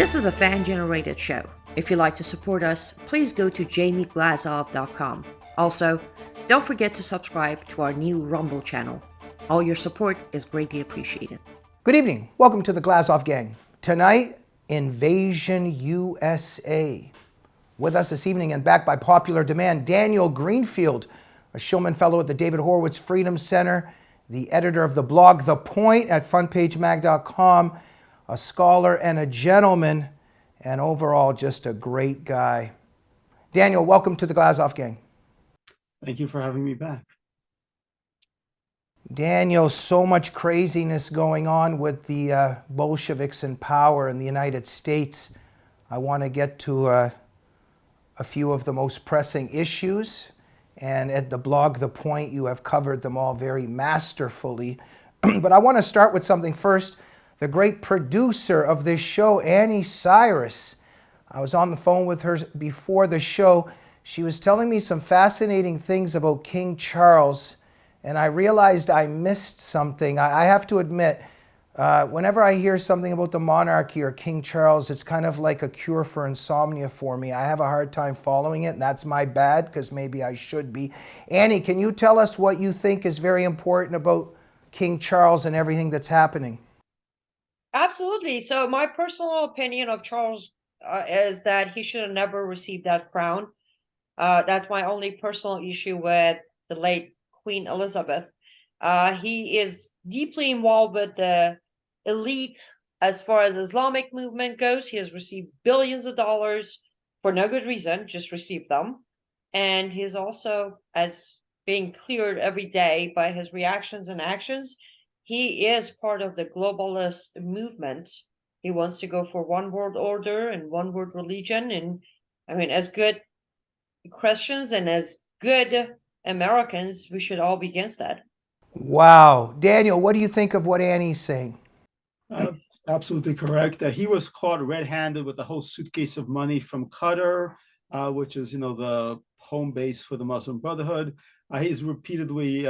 This is a fan-generated show. If you'd like to support us, please go to jamieglazov.com. Also, don't forget to subscribe to our new Rumble channel. All your support is greatly appreciated. Good evening. Welcome to the Glazov Gang. Tonight, Invasion USA. With us this evening and backed by popular demand, Daniel Greenfield, a Shillman Fellow at the David Horowitz Freedom Center, the editor of the blog The Point at frontpagemag.com, a scholar and a gentleman, and overall just a great guy. Daniel, welcome to the Glazov Gang. Thank you for having me back. Daniel, so much craziness going on with the Bolsheviks in power in the United States. I want to get to a few of the most pressing issues. And at the blog, The Point, you have covered them all very masterfully. But I want to start with something first. The great producer of this show, Annie Cyrus. I was on the phone with her before the show. She was telling me some fascinating things about King Charles, and I realized I missed something. I have to admit, whenever I hear something about the monarchy or King Charles, it's kind of like a cure for insomnia for me. I have a hard time following it, and that's my bad, because maybe I should be. Annie, can you tell us what you think is very important about King Charles and everything that's happening? Absolutely. So my personal opinion of Charles is that he should have never received that crown. That's my only personal issue with the late Queen Elizabeth. He is deeply involved with the elite as far as Islamic movement goes. He has received billions of dollars for no good reason, just received them. And he's also, as being cleared every day by his reactions and actions, he is part of the globalist movement. He wants to go for one world order and one world religion. And I mean, as good Christians and as good Americans, we should all be against that. Wow. Daniel, what do you think of what Annie's saying? Absolutely correct. He was caught red-handed with a whole suitcase of money from Qatar, which is, the home base for the Muslim Brotherhood. He's repeatedly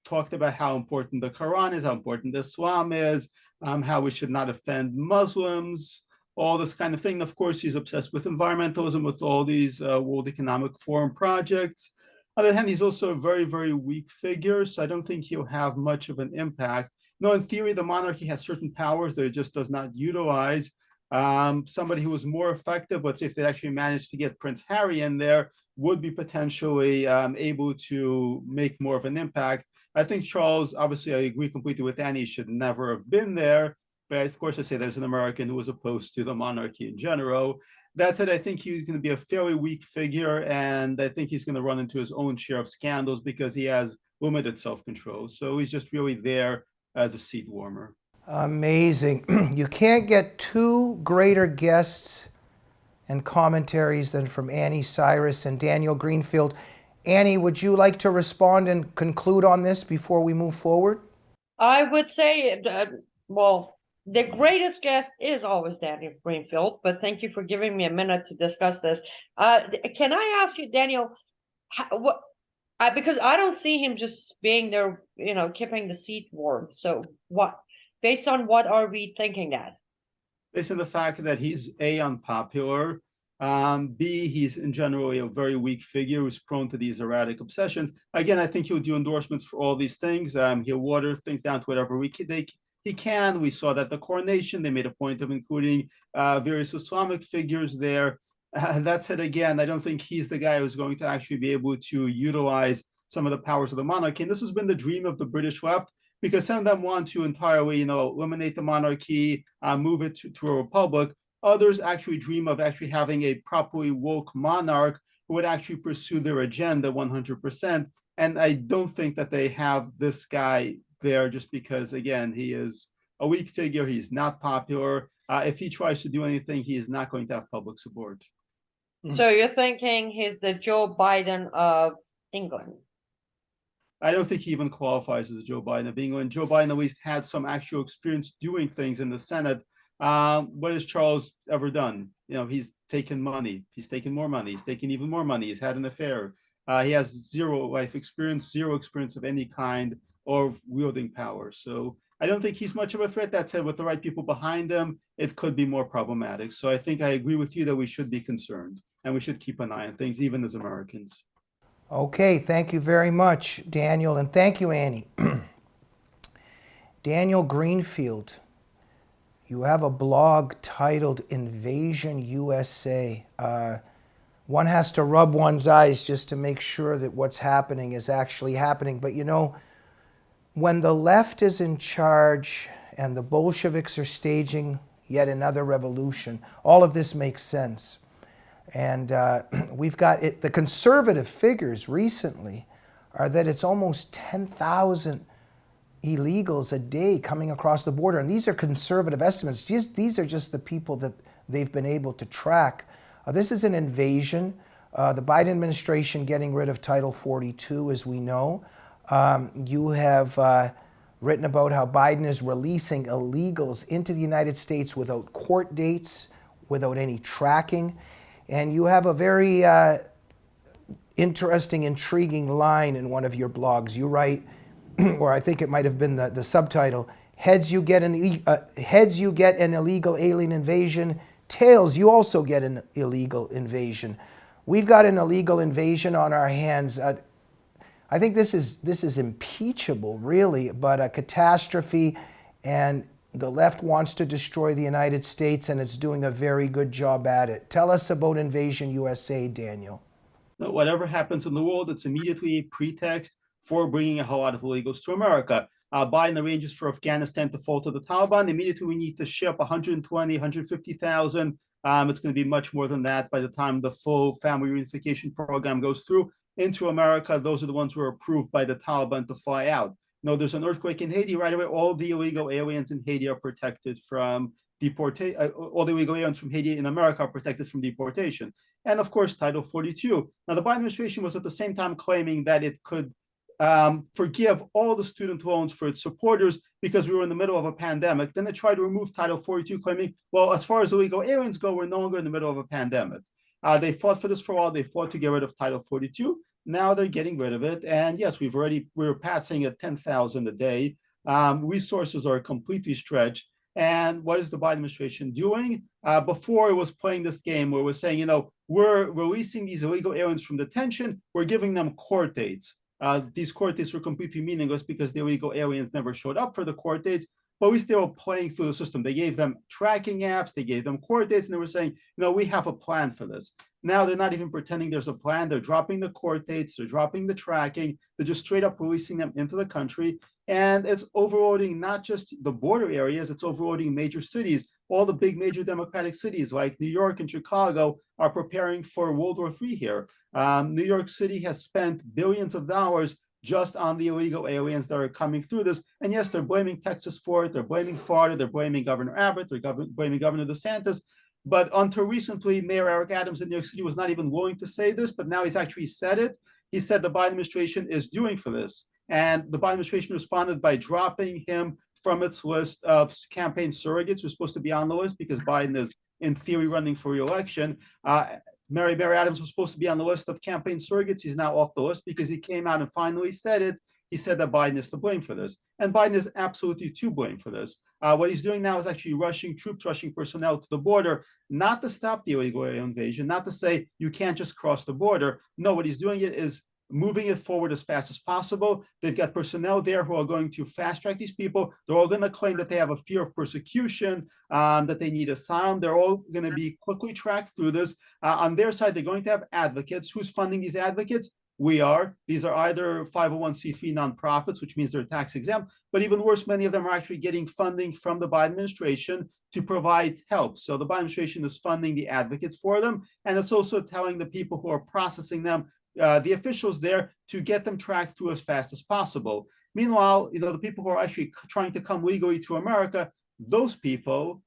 talked about how important the Quran is, how important Islam is, how we should not offend Muslims, all this kind of thing. Of course, he's obsessed with environmentalism, with all these World Economic Forum projects. On the other hand, he's also a very, very weak figure, so I don't think he'll have much of an impact. No, in theory, the monarchy has certain powers that it just does not utilize. Somebody who was more effective, let's say if they actually managed to get Prince Harry in there, would be potentially able to make more of an impact. I think Charles, obviously, I agree completely with Annie, should never have been there. But of course, I say there's an American who was opposed to the monarchy in general. That said, I think he's going to be a fairly weak figure, and I think he's going to run into his own share of scandals because he has limited self-control. So he's just really there as a seat warmer. Amazing. You can't get two greater guests and commentaries than from Annie Cyrus and Daniel Greenfield. Annie, would you like to respond and conclude on this before we move forward? I would say, well, the greatest guest is always Daniel Greenfield, but thank you for giving me a minute to discuss this. Can I ask you, Daniel, because I don't see him just being there, keeping the seat warm. So based on what are we thinking that? Based on the fact that he's A, unpopular, B, he's in general a very weak figure who's prone to these erratic obsessions. Again, I think he'll do endorsements for all these things. He'll water things down to whatever he can. We saw that the coronation, they made a point of including various Islamic figures there. That said, again, I don't think he's the guy who's going to actually be able to utilize some of the powers of the monarchy. And this has been the dream of the British left, because some of them want to entirely, eliminate the monarchy, move it to a republic. Others actually dream of actually having a properly woke monarch who would actually pursue their agenda 100%. And I don't think that they have this guy there just because, again, he is a weak figure. He's not popular. If he tries to do anything, he is not going to have public support. So you're thinking he's the Joe Biden of England? I don't think he even qualifies as a Joe Biden of England. Joe Biden at least had some actual experience doing things in the Senate. What has Charles ever done? He's taken money. He's taken more money. He's taken even more money. He's had an affair. He has zero life experience, zero experience of any kind of wielding power. So I don't think he's much of a threat. That said, with the right people behind him, it could be more problematic. So I think I agree with you that we should be concerned and we should keep an eye on things, even as Americans. Okay, thank you very much, Daniel, and thank you, Annie. Daniel Greenfield, you have a blog titled Invasion USA. One has to rub one's eyes just to make sure that what's happening is actually happening. But you know, when the left is in charge and the Bolsheviks are staging yet another revolution, all of this makes sense. And we've got it, the conservative figures recently are that it's almost 10,000 illegals a day coming across the border. And these are conservative estimates. These are just the people that they've been able to track. This is an invasion. The Biden administration getting rid of Title 42, as we know. You have written about how Biden is releasing illegals into the United States without court dates, without any tracking. And you have a very interesting, intriguing line in one of your blogs. You write, or I think it might have been the subtitle, heads you get an illegal alien invasion, tails you also get an illegal invasion. We've got an illegal invasion on our hands. I think this is impeachable, really, but a catastrophe, and the left wants to destroy the United States, and it's doing a very good job at it. Tell us about Invasion USA, Daniel. Whatever happens in the world, it's immediately a pretext for bringing a whole lot of illegals to America. Biden arranges for Afghanistan to fall to the Taliban. Immediately, we need to ship 120, 150,000. It's going to be much more than that by the time the full family reunification program goes through into America. Those are the ones who are approved by the Taliban to fly out. No, there's an earthquake in Haiti right away. All the illegal aliens in Haiti are protected from deportation. All the illegal aliens from Haiti in America are protected from deportation. And of course, Title 42. Now, the Biden administration was at the same time claiming that it could forgive all the student loans for its supporters because we were in the middle of a pandemic. Then they tried to remove Title 42, claiming, well, as far as illegal aliens go, we're no longer in the middle of a pandemic. They fought for this for a while. They fought to get rid of Title 42. Now they're getting rid of it. And yes, we're passing at 10,000 a day. Resources are completely stretched. And what is the Biden administration doing? Before it was playing this game where it was saying, you know, we're releasing these illegal aliens from detention. We're giving them court dates. These court dates were completely meaningless because the illegal aliens never showed up for the court dates. But we still were playing through the system. They gave them tracking apps, they gave them court dates, and they were saying, no, we have a plan for this. Now they're not even pretending there's a plan. They're dropping the court dates, they're dropping the tracking, they're just straight up releasing them into the country. And it's overloading not just the border areas, it's overloading major cities. All the big major democratic cities like New York and Chicago are preparing for World War III here. New York City has spent billions of dollars just on the illegal aliens that are coming through this. And yes, they're blaming Texas for it. They're blaming Florida. They're blaming Governor Abbott. They're blaming Governor DeSantis. But until recently, Mayor Eric Adams in New York City was not even willing to say this, but now he's actually said it. He said the Biden administration is doing for this. And the Biden administration responded by dropping him from its list of campaign surrogates who's supposed to be on the list because Biden is in theory running for re-election. Mary Adams was supposed to be on the list of campaign surrogates. He's now off the list because he came out and finally said it. He said that Biden is to blame for this. And Biden is absolutely to blame for this. What he's doing now is actually rushing personnel to the border, not to stop the illegal invasion, not to say you can't just cross the border. No, what he's doing it is moving it forward as fast as possible. They've got personnel there who are going to fast track these people. They're all going to claim that they have a fear of persecution, that they need asylum. They're all going to be quickly tracked through this. On their side, they're going to have advocates. Who's funding these advocates? We are. These are either 501c3 nonprofits, which means they're tax exempt, but even worse, many of them are actually getting funding from the Biden administration to provide help. So the Biden administration is funding the advocates for them, and it's also telling the people who are processing them, the officials there, to get them tracked through as fast as possible. Meanwhile, the people who are actually trying to come legally to America, those people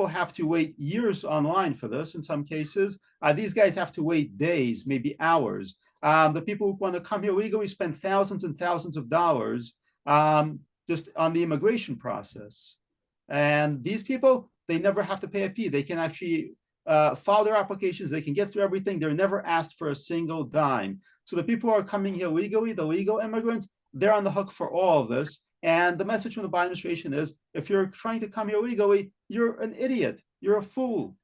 have to wait years online for this in some cases. These guys have to wait days, maybe hours. The people who want to come here legally spend thousands and thousands of dollars just on the immigration process. And these people, they never have to pay a fee. They can actually file their applications. They can get through everything. They're never asked for a single dime. So the people who are coming here legally, the legal immigrants, they're on the hook for all of this. And the message from the Biden administration is, if you're trying to come here illegally, you're an idiot. You're a fool.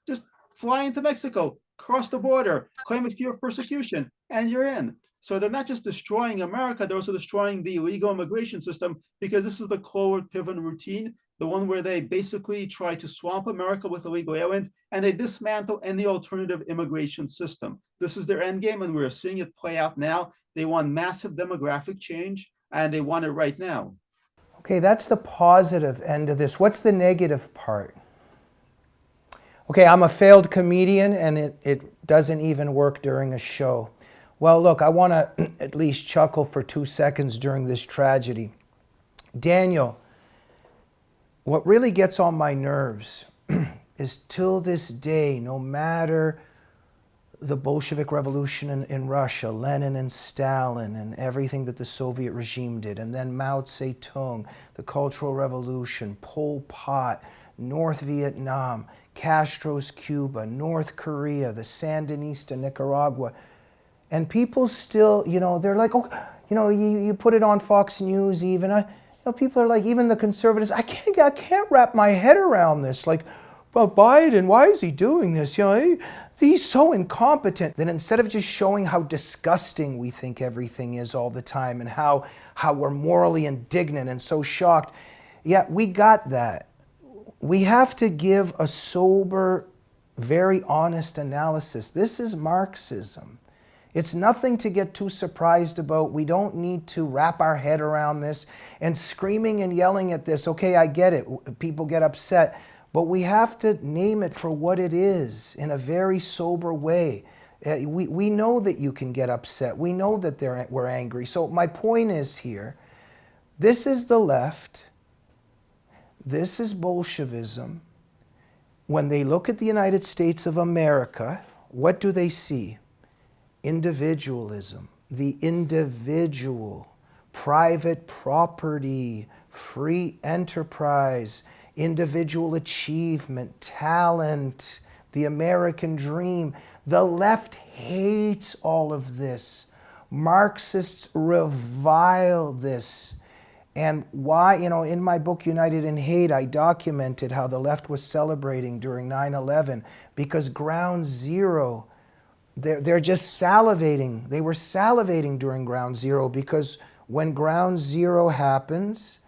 Just fly into Mexico, cross the border, claim a fear of persecution, and you're in. So they're not just destroying America, they're also destroying the illegal immigration system, because this is the Cloward Piven routine, the one where they basically try to swamp America with illegal aliens, and they dismantle any alternative immigration system. This is their end game, and we're seeing it play out now. They want massive demographic change, and they want it right now. Okay, that's the positive end of this. What's the negative part? Okay, I'm a failed comedian, and it doesn't even work during a show. Well, look, I want to at least chuckle for 2 seconds during this tragedy. Daniel, what really gets on my nerves is till this day, no matter the Bolshevik Revolution in Russia, Lenin and Stalin and everything that the Soviet regime did, and then Mao Zedong, the Cultural Revolution, Pol Pot, North Vietnam, Castro's Cuba, North Korea, the Sandinista Nicaragua, and people still, they're like, oh, you put it on Fox News even. People are like, even the conservatives, I can't wrap my head around this. Like, well, Biden, why is he doing this? He's so incompetent. Then instead of just showing how disgusting we think everything is all the time and how we're morally indignant and so shocked, yeah, we got that. We have to give a sober, very honest analysis. This is Marxism. It's nothing to get too surprised about. We don't need to wrap our head around this and screaming and yelling at this. Okay, I get it. People get upset. But we have to name it for what it is in a very sober way. We know that you can get upset. We know that we're angry. So my point is here, this is the left. This is Bolshevism. When they look at the United States of America, what do they see? Individualism, the individual, private property, free enterprise, individual achievement, talent, the American dream. The left hates all of this. Marxists revile this. And why, in my book, United in Hate, I documented how the left was celebrating during 9/11 because Ground Zero, they're just salivating. They were salivating during Ground Zero because when Ground Zero happens,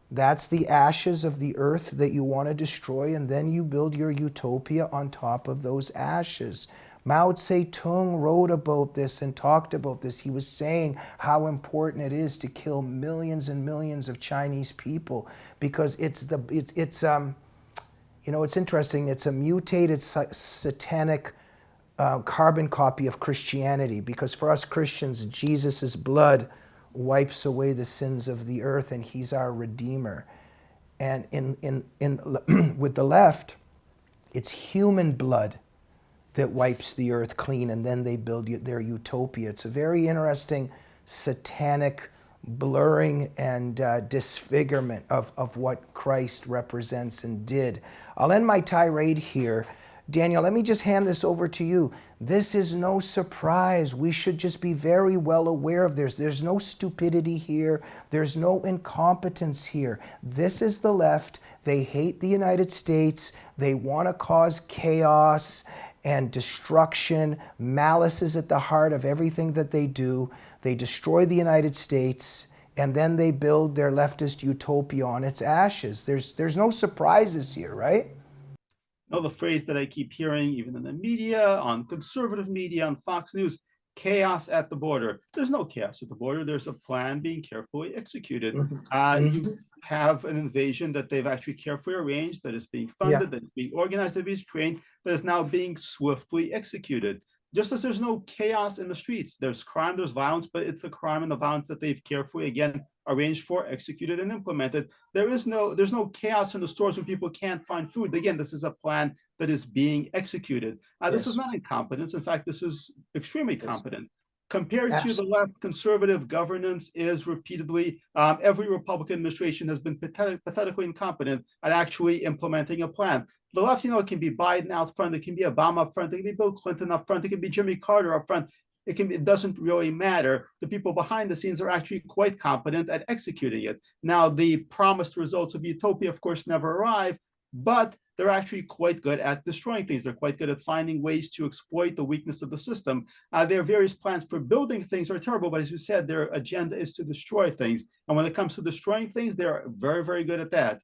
that's the ashes of the earth that you want to destroy, and then you build your utopia on top of those ashes. Mao Zedong wrote about this and talked about this. He was saying how important it is to kill millions and millions of Chinese people because it's interesting. It's a mutated satanic carbon copy of Christianity, because for us Christians, Jesus' blood wipes away the sins of the earth, and he's our redeemer. And with the left, it's human blood that wipes the earth clean, and then they build their utopia. It's a very interesting satanic blurring and disfigurement of what Christ represents and did. I'll end my tirade here. Daniel, let me just hand this over to you. This is no surprise. We should just be very well aware of this. There's no stupidity here. There's no incompetence here. This is the left. They hate the United States. They want to cause chaos and destruction. Malice is at the heart of everything that they do. They destroy the United States, and then they build their leftist utopia on its ashes. There's no surprises here, right? No, the phrase that I keep hearing, even in the media, on conservative media, on Fox News, chaos at the border. There's no chaos at the border. There's a plan being carefully executed. You have an invasion that they've actually carefully arranged, that is being funded, that is being organized, that is trained, that is now being swiftly executed. Just as there's no chaos in the streets, there's crime, there's violence, but it's a crime and the violence that they've carefully, again, arranged for, executed, and implemented. There's no chaos in the stores when people can't find food. Again, this is a plan that is being executed. This is not incompetence. In fact, this is extremely competent. Compared to the left, conservative governance is repeatedly, every Republican administration has been pathetically incompetent at actually implementing a plan. The left, it can be Biden out front, it can be Obama up front, it can be Bill Clinton up front, it can be Jimmy Carter up front. it doesn't really matter. The people behind the scenes are actually quite competent at executing it. Now, the promised results of utopia, of course, never arrive, but they're actually quite good at destroying things. They're quite good at finding ways to exploit the weakness of the system. Their various plans for building things are terrible, but as you said, their agenda is to destroy things. And when it comes to destroying things, they're very, very good at that.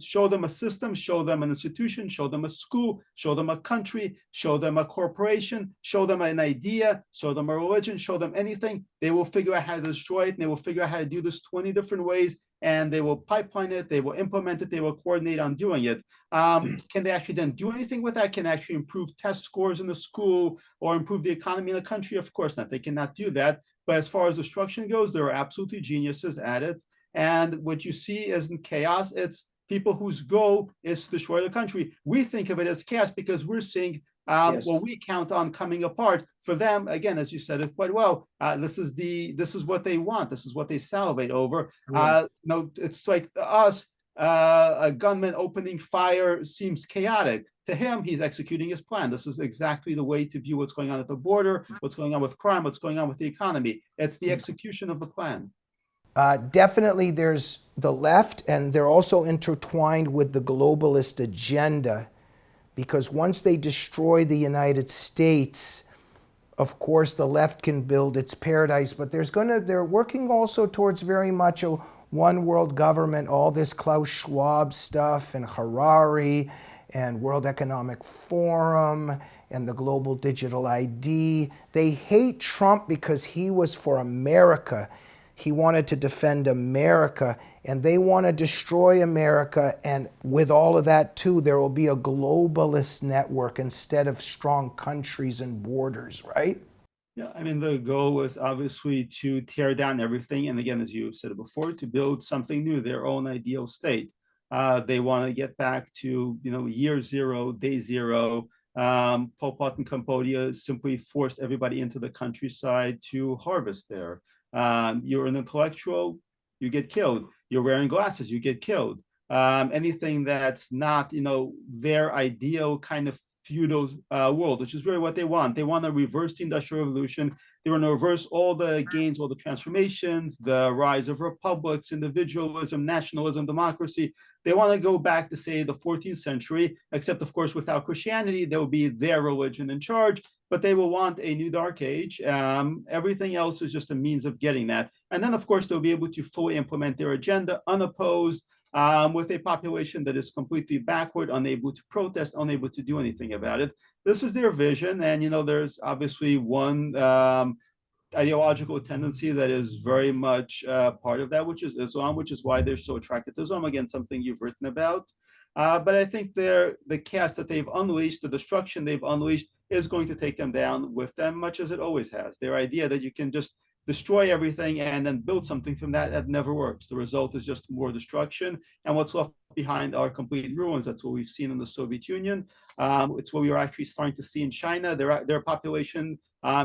Show them a system, show them an institution, show them a school, show them a country, show them a corporation, show them an idea, show them a religion, show them anything. They will figure out how to destroy it, and they will figure out how to do this 20 different ways, and they will pipeline it, they will implement it, they will coordinate on doing it. Can they actually then do anything with that? Can they actually improve test scores in the school or improve the economy in the country? Of course not. They cannot do that. But as far as destruction goes, there are absolutely geniuses at it. And what you see is in chaos, it's people whose goal is to destroy the country. We think of it as chaos because we're seeing what we count on coming apart. For them, again, as you said it quite well, this is what they want. This is what they salivate over. It's like to us, a gunman opening fire seems chaotic. To him, he's executing his plan. This is exactly the way to view what's going on at the border, what's going on with crime, what's going on with the economy. It's the execution of the plan. Definitely there's the left, and they're also intertwined with the globalist agenda, because once they destroy the United States, of course the left can build its paradise, but they're working also towards very much a one world government, all this Klaus Schwab stuff and Harari and World Economic Forum and the global digital ID. They hate Trump because he was for America. He wanted to defend America, and they want to destroy America. And with all of that too, there will be a globalist network instead of strong countries and borders, right? Yeah, I mean, the goal was obviously to tear down everything. And again, as you said before, to build something new, their own ideal state. They want to get back to, year zero, day zero. Pol Pot in Cambodia simply forced everybody into the countryside to harvest there. You're an intellectual, you get killed. You're wearing glasses, you get killed. Anything that's not, their ideal kind of feudal world, which is really what they want. They want to reverse the Industrial Revolution. They want to reverse all the gains, all the transformations, the rise of republics, individualism, nationalism, democracy. They want to go back to, say, the 14th century, except, of course, without Christianity, there will be their religion in charge, but they will want a new dark age. Everything else is just a means of getting that. And then, of course, they'll be able to fully implement their agenda unopposed, with a population that is completely backward, unable to protest, unable to do anything about it. This is their vision. And, there's obviously one ideological tendency that is very much part of that, which is Islam, which is why they're so attracted to Islam. Again, something you've written about. But I think the chaos that they've unleashed, the destruction they've unleashed, is going to take them down with them, much as it always has. Their idea that you can just destroy everything and then build something from that never works. The result is just more destruction, and what's left behind are complete ruins. That's what we've seen in the Soviet Union. It's what we are actually starting to see in China. Their population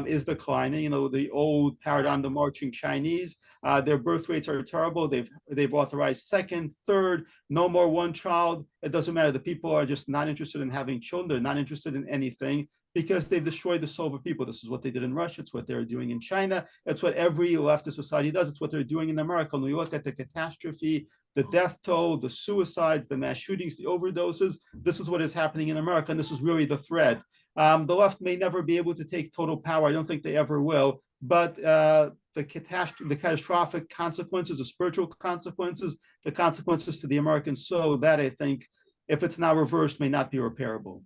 is declining. The old paradigm, the marching Chinese, their birth rates are terrible. They've authorized second, third, no more one child. It doesn't matter. The people are just not interested in having children. They're not interested in anything, because they've destroyed the soul of people. This is what they did in Russia. It's what they're doing in China. It's what every leftist society does. It's what they're doing in America. When we look at the catastrophe, the death toll, the suicides, the mass shootings, the overdoses, this is what is happening in America, and this is really the threat. The left may never be able to take total power. I don't think they ever will. But the catastrophic consequences, the spiritual consequences, the consequences to the American soul, that I think, if it's not reversed, may not be repairable.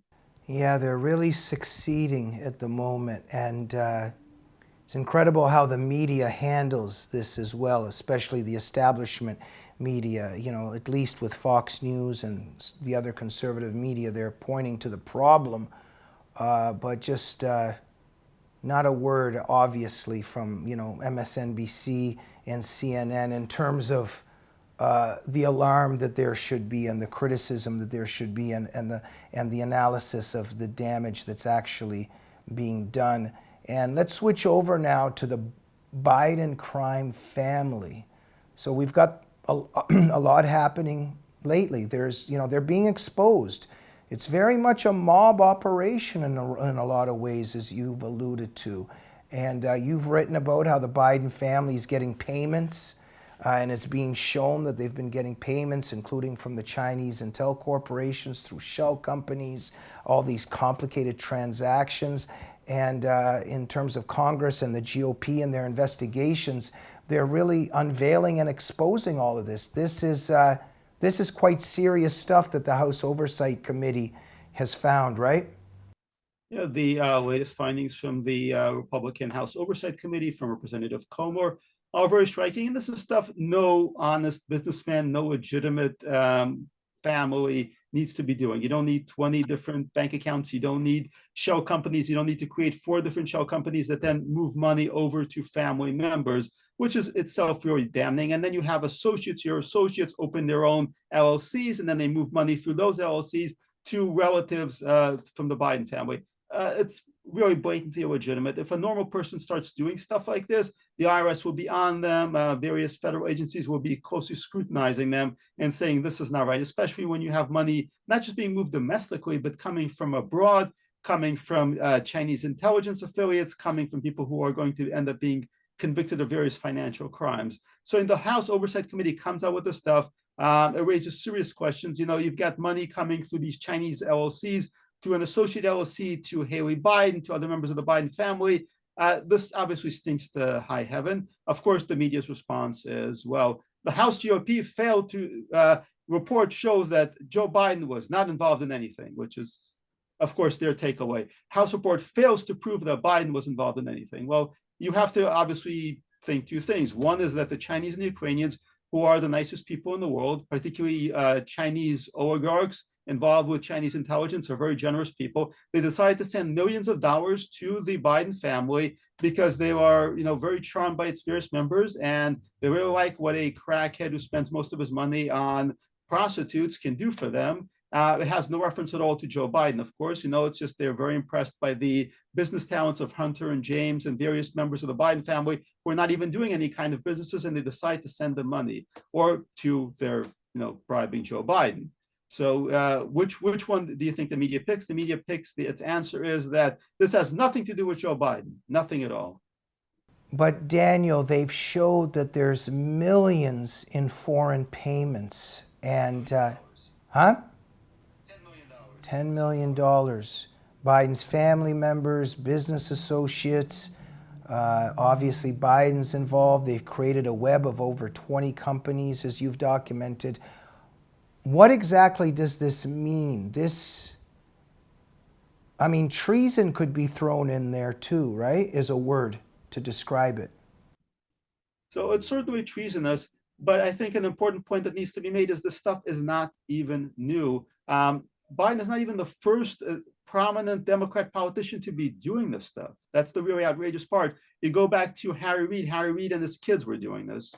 Yeah, they're really succeeding at the moment, and it's incredible how the media handles this as well, especially the establishment media. At least with Fox News and the other conservative media, they're pointing to the problem, but just not a word, obviously, from MSNBC and CNN in terms of the alarm that there should be, and the criticism that there should be, and the analysis of the damage that's actually being done. And let's switch over now to the Biden crime family. So we've got a lot happening lately. They're being exposed. It's very much a mob operation in a lot of ways, as you've alluded to. And you've written about how the Biden family is getting payments, and it's being shown that they've been getting payments, including from the Chinese intel corporations through shell companies, all these complicated transactions. And in terms of Congress and the GOP and their investigations, they're really unveiling and exposing all of this. This is quite serious stuff that the House Oversight Committee has found, right? Yeah, the latest findings from the Republican House Oversight Committee from Representative Comer are very striking. And this is stuff no honest businessman, no legitimate family needs to be doing. You don't need 20 different bank accounts. You don't need shell companies. You don't need to create 4 different shell companies that then move money over to family members, which is itself really damning. And then you have associates. Your associates open their own LLCs, and then they move money through those LLCs to relatives from the Biden family. It's really blatantly illegitimate. If a normal person starts doing stuff like this, the IRS will be on them. Various federal agencies will be closely scrutinizing them and saying this is not right, especially when you have money not just being moved domestically, but coming from abroad, coming from Chinese intelligence affiliates, coming from people who are going to end up being convicted of various financial crimes. So in the House Oversight Committee comes out with this stuff. It raises serious questions. You know, you've got money coming through these Chinese LLCs to an associate LLC, to Haley Biden, to other members of the Biden family. This obviously stinks to high heaven. Of course, the media's response is, well, the House GOP failed to report shows that Joe Biden was not involved in anything, which is, of course, their takeaway. House report fails to prove that Biden was involved in anything. Well, you have to obviously think 2 things. One is that the Chinese and the Ukrainians, who are the nicest people in the world, particularly Chinese oligarchs involved with Chinese intelligence, are very generous people. They decided to send millions of dollars to the Biden family because they are, very charmed by its various members, and they really like what a crackhead who spends most of his money on prostitutes can do for them. It has no reference at all to Joe Biden, of course. It's just they're very impressed by the business talents of Hunter and James and various members of the Biden family who are not even doing any kind of businesses, and they decide to send them money, or to their, bribing Joe Biden. So which one do you think the media picks? The media picks, its answer is that this has nothing to do with Joe Biden, nothing at all. But Daniel, they've showed that there's millions in foreign payments, and $10 million. Biden's family members, business associates, obviously Biden's involved. They've created a web of over 20 companies, as you've documented. What exactly does this mean? Treason could be thrown in there too, right? Is a word to describe it. So it's certainly treasonous, but I think an important point that needs to be made is this stuff is not even new. Biden is not even the first prominent Democrat politician to be doing this stuff. That's the really outrageous part. You go back to Harry Reid and his kids were doing this.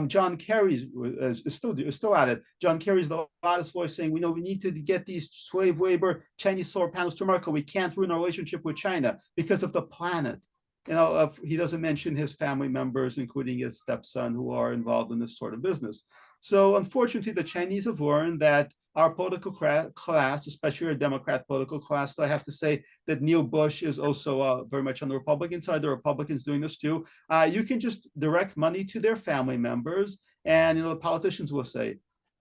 John Kerry is still at it. John Kerry's the loudest voice saying, we need to get these slave labor Chinese solar panels to America. We can't ruin our relationship with China because of the planet. He doesn't mention his family members, including his stepson, who are involved in this sort of business. So unfortunately, the Chinese have learned that our political class, especially our Democrat political class, so I have to say that Neil Bush is also very much on the Republican side. The Republicans doing this too. You can just direct money to their family members, and the politicians will say,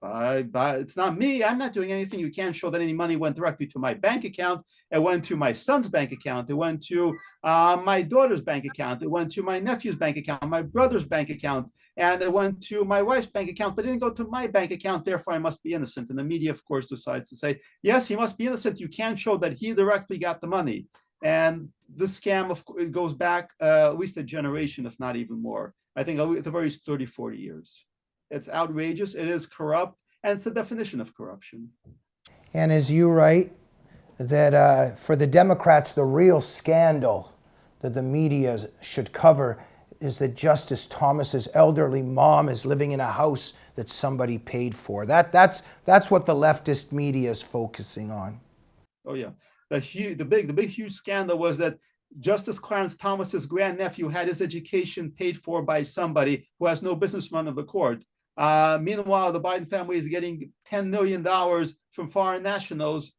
it's not me. I'm not doing anything. You can't show that any money went directly to my bank account. It went to my son's bank account. It went to my daughter's bank account. It went to my nephew's bank account, my brother's bank account, and it went to my wife's bank account, but it didn't go to my bank account. Therefore, I must be innocent. And the media, of course, decides to say, yes, he must be innocent. You can't show that he directly got the money. And this scam, it goes back at least a generation, if not even more. I think at the very least 30, 40 years. It's outrageous. It is corrupt, and it's the definition of corruption. And as you write, that for the Democrats, the real scandal that the media should cover is that Justice Thomas's elderly mom is living in a house that somebody paid for. That's what the leftist media is focusing on. Oh yeah, the big huge scandal was that Justice Clarence Thomas's grandnephew had his education paid for by somebody who has no business in front of the court. Meanwhile, the Biden family is getting $10 million from foreign nationals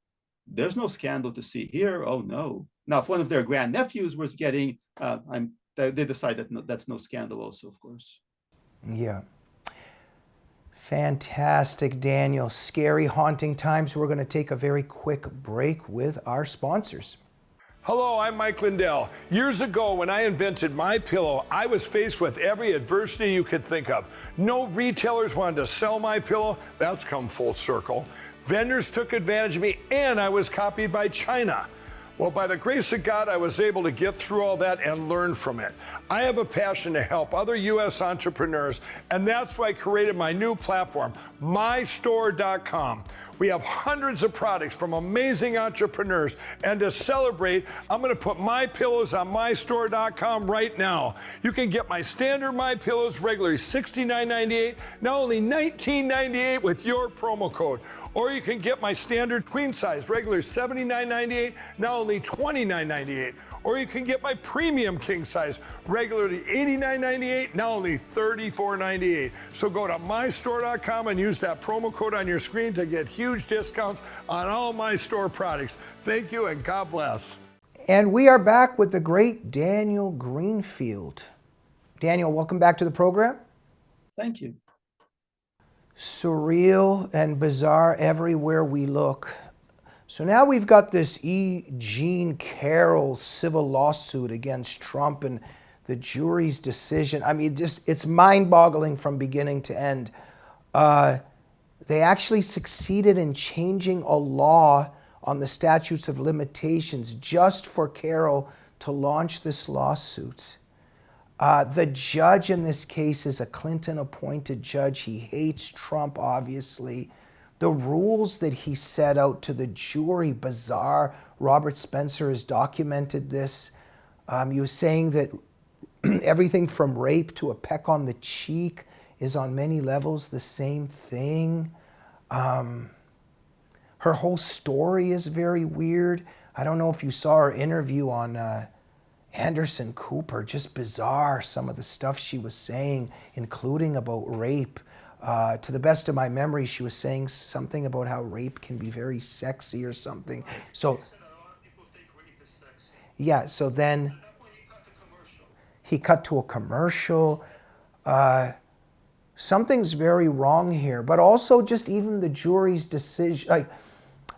there's no scandal to see here. Oh no. Now, if one of their grandnephews was getting, they decide that that's no scandal also, of course. Yeah. Fantastic, Daniel. Scary, haunting times. We're going to take a very quick break with our sponsors. Hello, I'm Mike Lindell. Years ago, when I invented My Pillow, I was faced with every adversity you could think of. No retailers wanted to sell My Pillow. That's come full circle. Vendors took advantage of me, and I was copied by China. Well, by the grace of God, I was able to get through all that and learn from it. I have a passion to help other U.S. entrepreneurs, and that's why I created my new platform, mystore.com. We have hundreds of products from amazing entrepreneurs, and to celebrate, I'm going to put my pillows on mystore.com right now. You can get my standard My Pillows regularly $69.98, now only $19.98 with your promo code. Or you can get my standard queen size, regular $79.98, now only $29.98. Or you can get my premium king size, regularly $89.98, now only $34.98. So go to mystore.com and use that promo code on your screen to get huge discounts on all My Store products. Thank you and God bless. And we are back with the great Daniel Greenfield. Daniel, welcome back to the program. Thank you. Surreal and bizarre everywhere we look. So now we've got this E. Jean Carroll civil lawsuit against Trump and the jury's decision. I mean, it's mind-boggling from beginning to end. They actually succeeded in changing a law on the statutes of limitations just for Carroll to launch this lawsuit. The judge in this case is a Clinton-appointed judge. He hates Trump, obviously. The rules that he set out to the jury, bizarre. Robert Spencer has documented this. He was saying that everything from rape to a peck on the cheek is on many levels the same thing. Her whole story is very weird. I don't know if you saw her interview on Anderson Cooper, just bizarre, some of the stuff she was saying, including about rape. To the best of my memory, she was saying something about how rape can be very sexy or something. So, yeah, so then he cut to a commercial. Something's very wrong here, but also just even the jury's decision.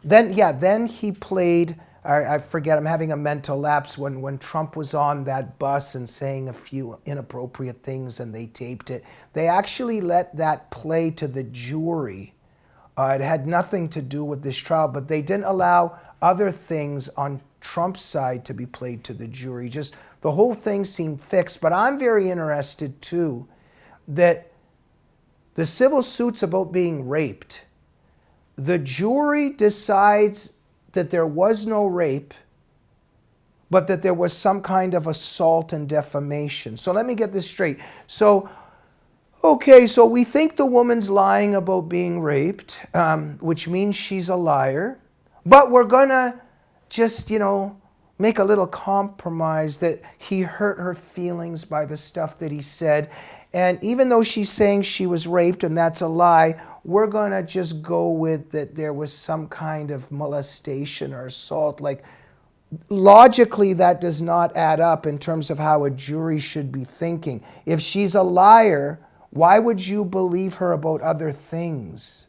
Then he played, I forget, I'm having a mental lapse, when Trump was on that bus and saying a few inappropriate things and they taped it. They actually let that play to the jury. It had nothing to do with this trial, but they didn't allow other things on Trump's side to be played to the jury. Just the whole thing seemed fixed. But I'm very interested too that the civil suit's about being raped. The jury decides that there was no rape, but that there was some kind of assault and defamation. So let me get this straight. So we think the woman's lying about being raped, which means she's a liar, but we're gonna just, make a little compromise that he hurt her feelings by the stuff that he said. And even though she's saying she was raped and that's a lie, we're going to just go with that there was some kind of molestation or assault. Like, logically, that does not add up in terms of how a jury should be thinking. If she's a liar, why would you believe her about other things?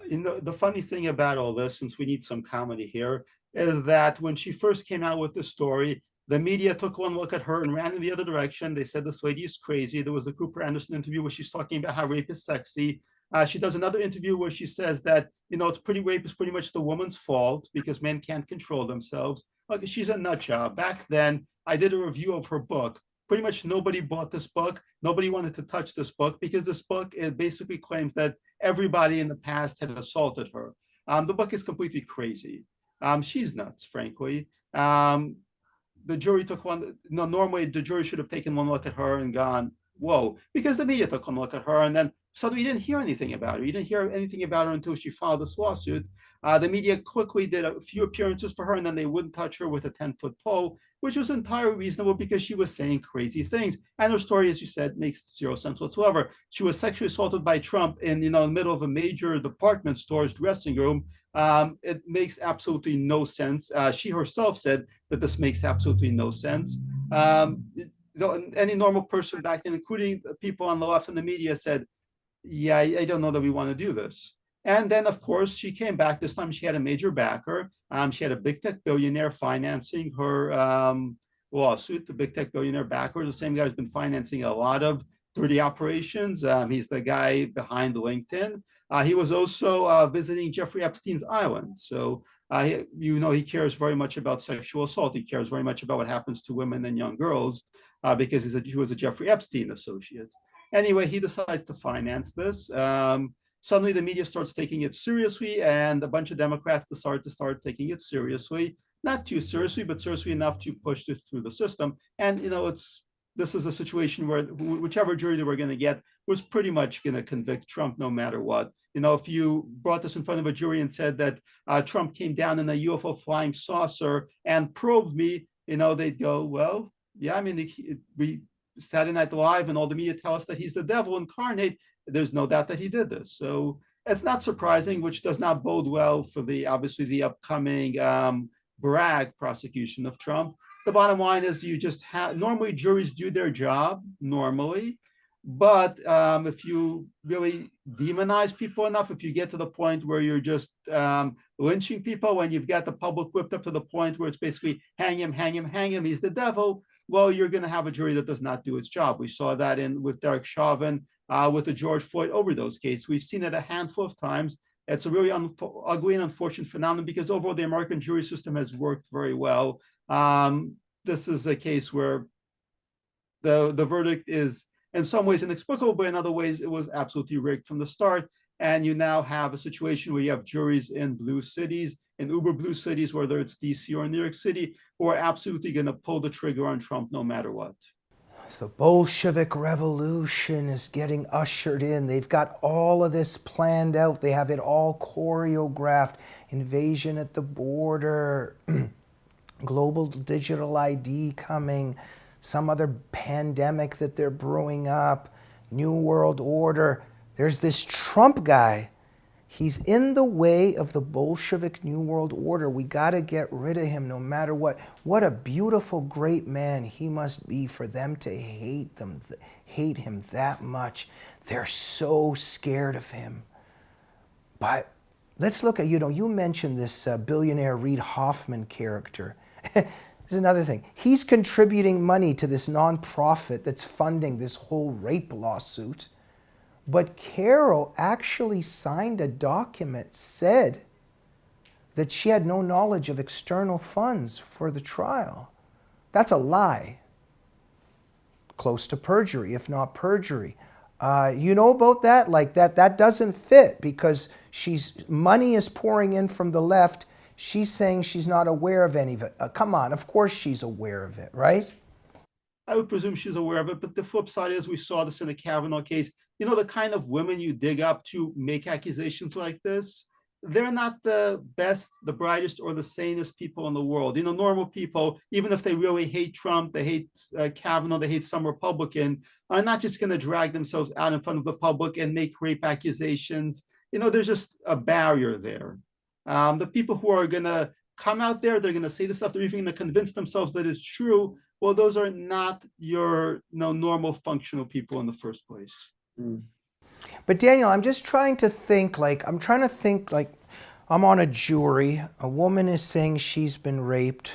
The funny thing about all this, since we need some comedy here, is that when she first came out with the story, the media took one look at her and ran in the other direction. They said this lady is crazy. There was the Cooper Anderson interview where she's talking about how rape is sexy. She does another interview where she says that, rape is pretty much the woman's fault because men can't control themselves. Like, she's a nut job. Back then, I did a review of her book. Pretty much nobody bought this book. Nobody wanted to touch this book because this book, it basically claims that everybody in the past had assaulted her. The book is completely crazy. She's nuts, frankly. The jury took one. No, normally the jury should have taken one look at her and gone, whoa, because the media took one look at her and then suddenly you didn't hear anything about her. You didn't hear anything about her until she filed this lawsuit. The media quickly did a few appearances for her, and then they wouldn't touch her with a 10-foot pole, which was entirely reasonable because she was saying crazy things. And her story, as you said, makes zero sense whatsoever. She was sexually assaulted by Trump in, the middle of a major department store's dressing room. It makes absolutely no sense. She herself said that this makes absolutely no sense. Any normal person back then, including people on the left and the media, said, yeah, I don't know that we want to do this. And then, of course, she came back. This time she had a major backer. She had a big tech billionaire financing her lawsuit. The big tech billionaire backer is the same guy who's been financing a lot of dirty operations. He's the guy behind LinkedIn. He was also visiting Jeffrey Epstein's island. So, he cares very much about sexual assault. He cares very much about what happens to women and young girls because he was a Jeffrey Epstein associate. Anyway, he decides to finance this. Suddenly the media starts taking it seriously, and a bunch of Democrats start taking it seriously. Not too seriously, but seriously enough to push this through the system. And, this is a situation where whichever jury they were going to get was pretty much going to convict Trump no matter what. If you brought this in front of a jury and said that Trump came down in a UFO flying saucer and probed me, they'd go, well, yeah, I mean, we Saturday Night Live and all the media tell us that he's the devil incarnate. There's no doubt that he did this. So it's not surprising, which does not bode well for obviously the upcoming Bragg prosecution of Trump. The bottom line is you just normally juries do their job normally, but if you really demonize people enough, if you get to the point where you're just lynching people, when you've got the public whipped up to the point where it's basically hang him, he's the devil, well, you're going to have a jury that does not do its job. We saw that with Derek Chauvin, with the George Floyd overdose case. We've seen it a handful of times. It's a really ugly and unfortunate phenomenon because overall the American jury system has worked very well. This is a case where the verdict is in some ways inexplicable, but in other ways it was absolutely rigged from the start. And you now have a situation where you have juries in blue cities, in uber blue cities, whether it's DC or New York City, who are absolutely going to pull the trigger on Trump no matter what. The Bolshevik Revolution is getting ushered in. They've got all of this planned out. They have it all choreographed. Invasion at the border, global digital ID coming, some other pandemic that they're brewing up, New World Order. There's this Trump guy. He's in the way of the Bolshevik New World Order. We got to get rid of him no matter what. What a beautiful, great man he must be for them to hate him that much. They're so scared of him. But let's look at, you mentioned this billionaire Reid Hoffman character. There's another thing. He's contributing money to this nonprofit that's funding this whole rape lawsuit. But Carroll actually signed a document, said that she had no knowledge of external funds for the trial. That's a lie. Close to perjury, if not perjury. You know about that? Like that doesn't fit because money is pouring in from the left. She's saying she's not aware of any of it. Come on, of course she's aware of it, right? I would presume she's aware of it, but the flip side is we saw this in the Kavanaugh case. The kind of women you dig up to make accusations like this, they're not the best, the brightest, or the sanest people in the world. Normal people, even if they really hate Trump, they hate Kavanaugh, they hate some Republican, are not just going to drag themselves out in front of the public and make rape accusations. There's just a barrier there. The people who are going to come out there, they're going to say this stuff, they're even going to convince themselves that it's true. Well, those are not your normal functional people in the first place. But Daniel, I'm just trying to think like, I'm on a jury. A woman is saying she's been raped.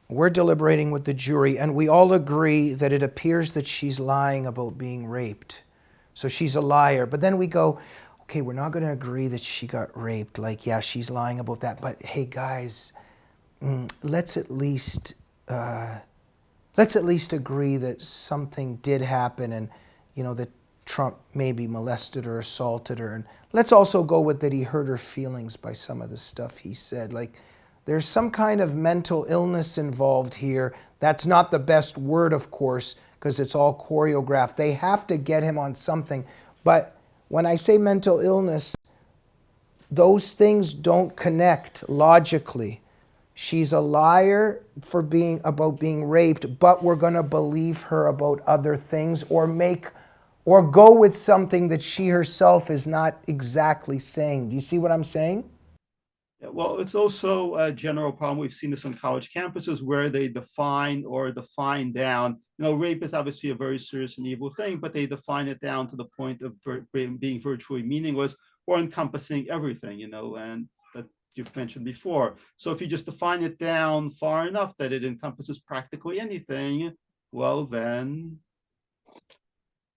We're deliberating with the jury, and we all agree that it appears that she's lying about being raped. So she's a liar. But then we go, okay, we're not going to agree that she got raped. Like, yeah, she's lying about that. But hey, guys, let's at least agree that something did happen, and that Trump maybe molested or assaulted her. And let's also go with that he hurt her feelings by some of the stuff he said. Like, there's some kind of mental illness involved here. That's not the best word, of course, because it's all choreographed. They have to get him on something. But when I say mental illness, those things don't connect logically. She's a liar for being raped, but we're going to believe her about other things or go with something that she herself is not exactly saying. Do you see what I'm saying? Yeah, well, it's also a general problem. We've seen this on college campuses where they define down. Rape is obviously a very serious and evil thing, but they define it down to the point of being virtually meaningless or encompassing everything, and that you've mentioned before. So if you just define it down far enough that it encompasses practically anything, well, then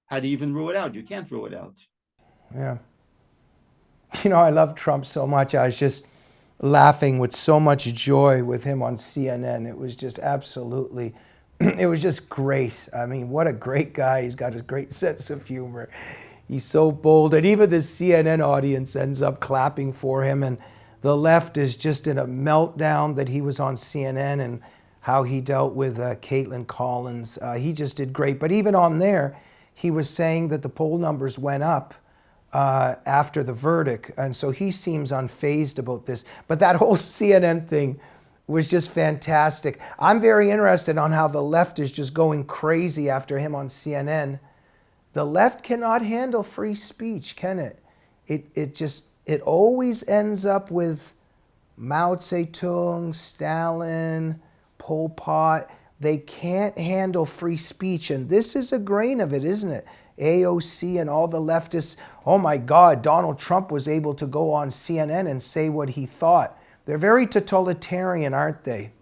how do you even rule it out? You can't rule it out. Yeah. I love Trump so much. I was just laughing with so much joy with him on CNN. It was just absolutely, it was just great. I mean, what a great guy. He's got a great sense of humor. He's so bold. And even the CNN audience ends up clapping for him. And the left is just in a meltdown that he was on CNN and how he dealt with Caitlin Collins. He just did great. But even on there, he was saying that the poll numbers went up after the verdict. And so he seems unfazed about this. But that whole CNN thing was just fantastic. I'm very interested on how the left is just going crazy after him on CNN. The left cannot handle free speech, can it? It always ends up with Mao Zedong, Stalin, Pol Pot. They can't handle free speech. And this is a grain of it, isn't it? AOC and all the leftists, oh my God, Donald Trump was able to go on CNN and say what he thought. They're very totalitarian, aren't they?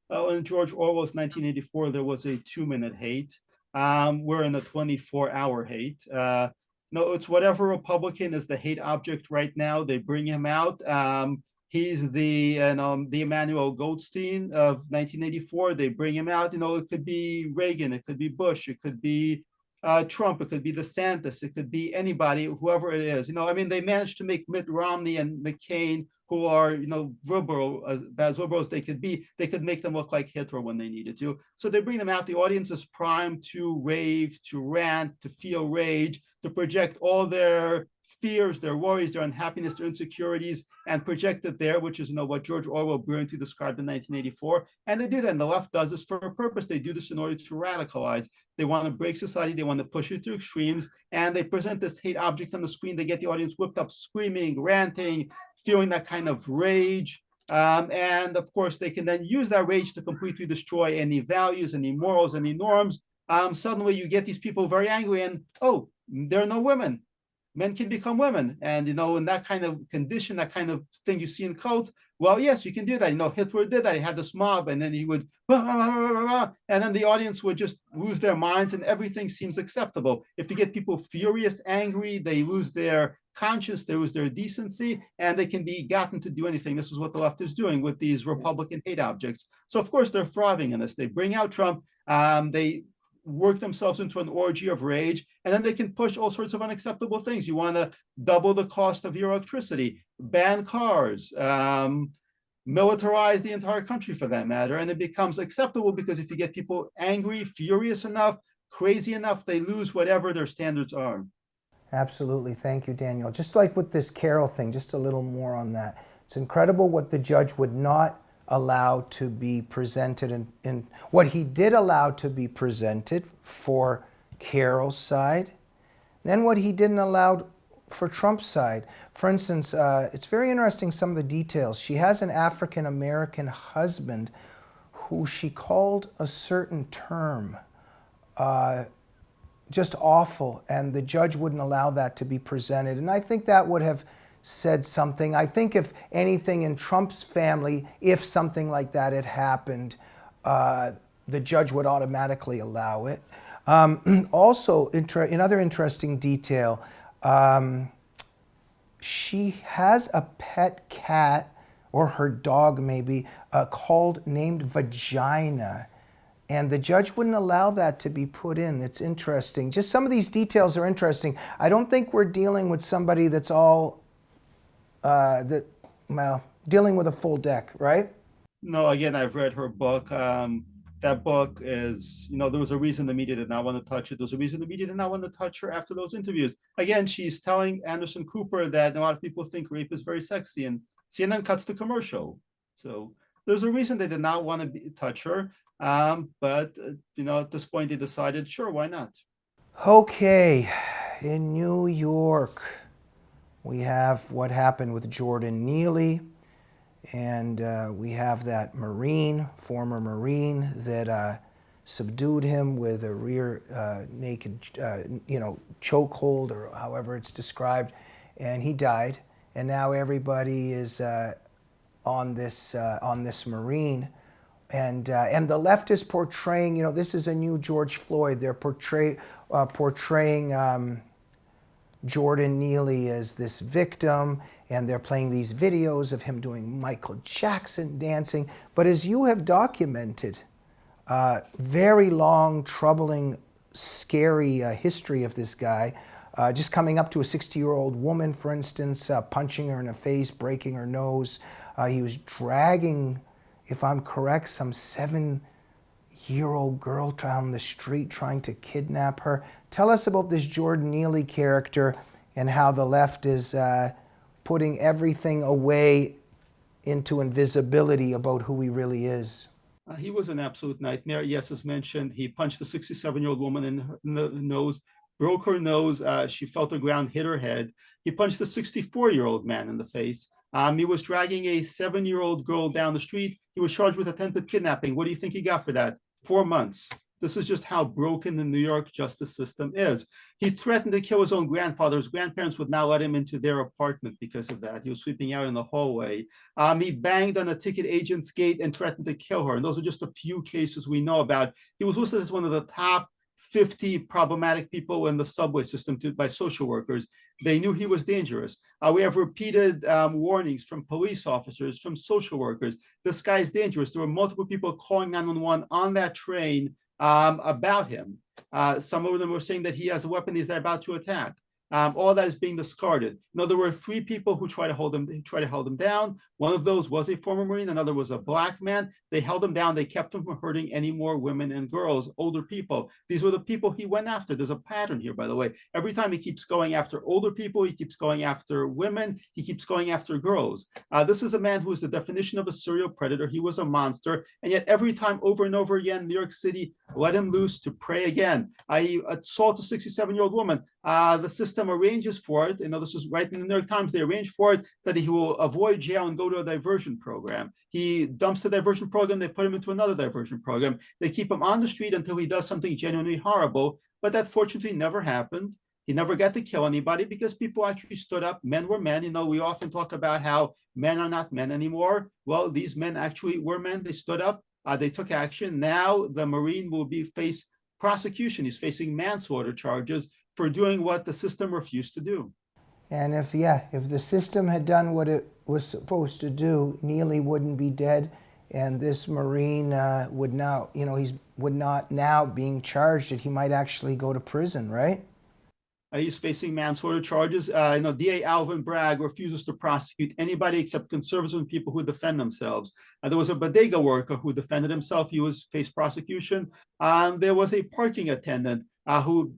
Oh, in George Orwell's 1984, there was a 2-minute hate. We're in the 24-hour hate. No, it's whatever Republican is the hate object right now. They bring him out. He's the Emmanuel Goldstein of 1984. They bring him out. It could be Reagan, it could be Bush, it could be Trump, it could be DeSantis, it could be anybody, whoever it is. They managed to make Mitt Romney and McCain, who are, liberal, as liberal as they could be, they could make them look like Hitler when they needed to. So they bring them out. The audience is primed to rave, to rant, to feel rage, to project all their fears, their worries, their unhappiness, their insecurities, and project it there, which is what George Orwell brilliantly described in 1984. And they do that. And the left does this for a purpose. They do this in order to radicalize. They want to break society. They want to push it to extremes. And they present this hate object on the screen. They get the audience whipped up, screaming, ranting, feeling that kind of rage. And of course, they can then use that rage to completely destroy any values, any morals, any norms. Suddenly you get these people very angry and, oh, there are no women. Men can become women. And, in that kind of condition, that kind of thing you see in cults, well, yes, you can do that. Hitler did that. He had this mob and then he would, and then the audience would just lose their minds and everything seems acceptable. If you get people furious, angry, they lose their conscience, they lose their decency, and they can be gotten to do anything. This is what the left is doing with these Republican hate objects. So, of course, they're thriving in this. They bring out Trump. They work themselves into an orgy of rage, and then they can push all sorts of unacceptable things. You want to double the cost of your electricity, ban cars, militarize the entire country for that matter, and it becomes acceptable because if you get people angry, furious enough, crazy enough, they lose whatever their standards are. Absolutely. Thank you, Daniel. Just like with this Carroll thing, just a little more on that. It's incredible what the judge would not allow to be presented in what he did allow to be presented for Carroll's side, then what he didn't allow for Trump's side. For instance, it's very interesting, some of the details. She has an African-American husband who she called a certain term, just awful, and the judge wouldn't allow that to be presented. And I think that would have said something. I think if anything in Trump's family, if something like that had happened, the judge would automatically allow it. Also, another interesting detail, she has a pet cat, or her dog maybe, named Vagina. And the judge wouldn't allow that to be put in. It's interesting. Just some of these details are interesting. I don't think we're dealing with somebody that's all, dealing with a full deck, right? No, again, I've read her book. that book is, there was a reason the media did not want to touch it. There's a reason the media did not want to touch her after those interviews. Again, she's telling Anderson Cooper that a lot of people think rape is very sexy, and CNN cuts the commercial. So there's a reason they did not want to touch her. But at this point, they decided, sure, why not? Okay, in New York, we have what happened with Jordan Neely, and we have that former Marine that subdued him with a rear naked, chokehold, or however it's described, and he died. And now everybody is on this Marine. And the left is portraying, this is a new George Floyd. They're portraying Jordan Neely as this victim, and they're playing these videos of him doing Michael Jackson dancing. But as you have documented, very long, troubling, scary history of this guy, just coming up to a 60-year-old woman, for instance, punching her in the face, breaking her nose. He was dragging, if I'm correct, some 7-year-old girl down the street trying to kidnap her. Tell us about this Jordan Neely character and how the left is putting everything away into invisibility about who he really is. He was an absolute nightmare. Yes, as mentioned, he punched a 67-year-old woman in the nose, broke her nose. She fell to the ground, hit her head. He punched a 64-year-old man in the face. He was dragging a 7-year-old girl down the street. He was charged with attempted kidnapping. What do you think he got for that? 4 months. This is just how broken the New York justice system is. He threatened to kill his own grandfather. His grandparents would not let him into their apartment because of that. He was sweeping out in the hallway. He banged on a ticket agent's gate and threatened to kill her. And those are just a few cases we know about. He was listed as one of the top 50 problematic people in the subway system by social workers. They knew he was dangerous. We have repeated warnings from police officers, from social workers. This guy is dangerous. There were multiple people calling 911 on that train about him. Some of them were saying that he has a weapon he's about to attack. All that is being discarded. No, there were 3 people who tried to hold him down. One of those was a former Marine. Another was a black man. They held him down. They kept him from hurting any more women and girls, older people. These were the people he went after. There's a pattern here, by the way. Every time he keeps going after older people, he keeps going after women, he keeps going after girls. This is a man who is the definition of a serial predator. He was a monster. And yet every time, over and over again, New York City let him loose to prey again. He assaults a 67-year-old woman. The system arranges for it. This is right in the New York Times. They arrange for it that he will avoid jail and go to a diversion program. He dumps the diversion program. They put him into another diversion program. They keep him on the street until he does something genuinely horrible. But that fortunately never happened. He never got to kill anybody because people actually stood up. Men were men. We often talk about how men are not men anymore. Well, these men actually were men. They stood up. They took action. Now the Marine will face prosecution. He's facing manslaughter charges for doing what the system refused to do. And if the system had done what it was supposed to do, Neely wouldn't be dead, and this Marine would now, would not now being charged that he might actually go to prison, right? He's facing manslaughter charges. DA Alvin Bragg refuses to prosecute anybody except conservatives and people who defend themselves. There was a bodega worker who defended himself. He faced prosecution. There was a parking attendant who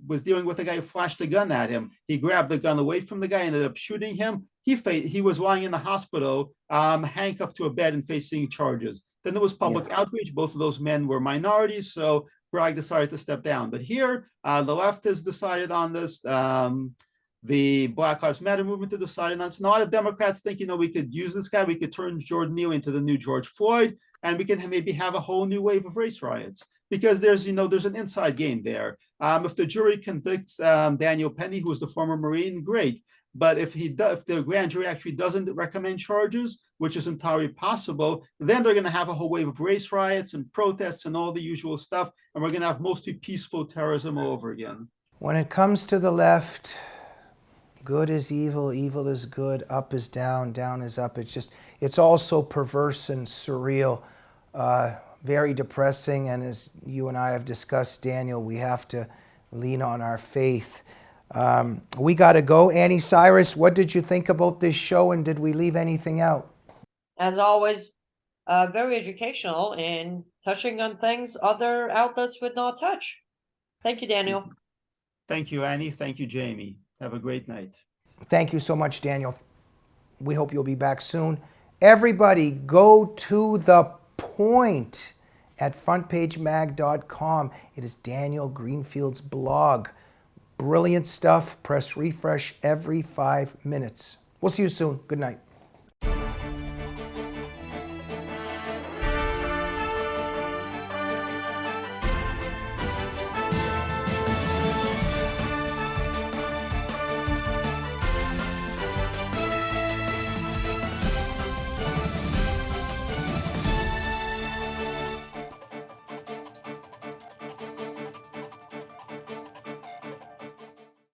was dealing with a guy who flashed a gun at him. He grabbed the gun away from the guy, ended up shooting him. He was lying in the hospital, handcuffed to a bed and facing charges. Then there was public outrage. Both of those men were minorities, so Bragg decided to step down. But here, the left has decided on this. The Black Lives Matter movement has decided on this. And a lot of Democrats think, we could use this guy. We could turn Jordan Neely into the new George Floyd, and we can maybe have a whole new wave of race riots. Because there's an inside game there. If the jury convicts Daniel Penny, who was the former Marine, great. But if the grand jury actually doesn't recommend charges, which is entirely possible, then they're going to have a whole wave of race riots and protests and all the usual stuff, and we're going to have mostly peaceful terrorism all over again. When it comes to the left, good is evil, evil is good, up is down, down is up. It's all so perverse and surreal. Very depressing, and as you and I have discussed, Daniel, we have to lean on our faith. We got to go. Annie Cyrus, what did you think about this show, and did we leave anything out? As always, very educational and touching on things other outlets would not touch. Thank you, Daniel. Thank you, Annie. Thank you, Jamie. Have a great night. Thank you so much, Daniel. We hope you'll be back soon. Everybody, go to The Point at frontpagemag.com. It is Daniel Greenfield's blog. Brilliant stuff. Press refresh every 5 minutes. We'll see you soon. Good night.